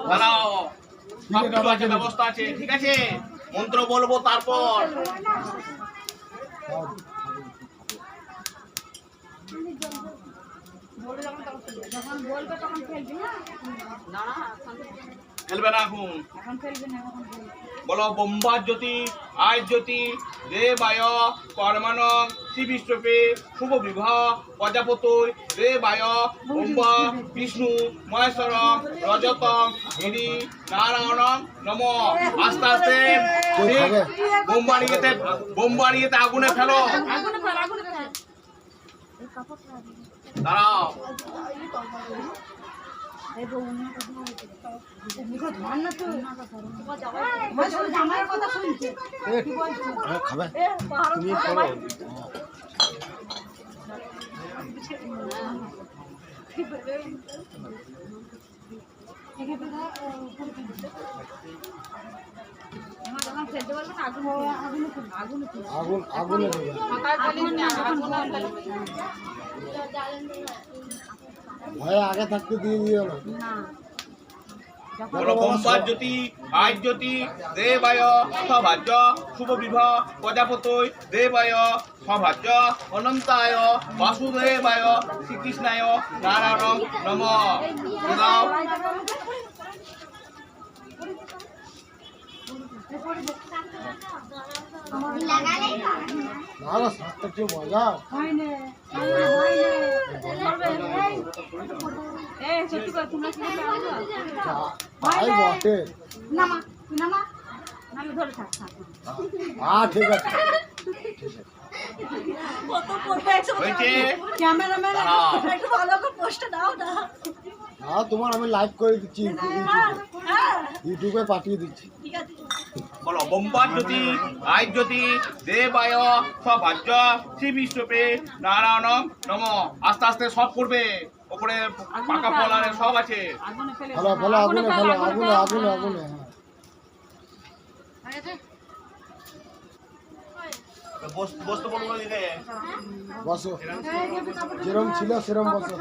দাঁড়াও, সব কিছু আছে, ব্যবস্থা আছে, ঠিক আছে? মন্ত্র বলবো তারপর। খেলবে না এখন? বলো বোম্বার জ্যোতি আয় জ্যোতি দেবায় কর্মাণং শ্রীবিষ্ণুপে শুভ বিবাহ প্রজাপতৈ দেবায় বোম্বা বিষ্ণু মহেশ্বর রজতং গিরি নারায়ণং নম। আস্তে আস্তে বোম্বা নিয়েতে আগুনে ফেলো। দাঁড়াও, আগে থাকতে দিয়ে দিও না। বলো বোম্বার জ্যোতি আয় জ্যোতি দেবায় সভাজ্য শুভ বিবাহ প্রজাপতৈ দেবায় সভাজ্য অনন্তায় বাসুদেবায় শ্রীকৃষ্ণায় নারায়ণ নম। দাও, ঠিক আছে। তোমার আমি লাইভ করে দিচ্ছি, ইউটিউবে পাঠিয়ে দিচ্ছি। বলো বোম্বার জ্যোতি আয় জ্যোতি দেবায় সভাজ্য শ্রী বিষ্ণুপে নারায়ণ নম। আস্তে আস্তে সব করবে, ওপরে পাকা পলারে সব আছে। ফেলো আগুনে, ফেলো আগুনে আগুনে আগুনে। বসতে বলবো দিকে, বসো, যেরকম ছিল সেরকম বসো।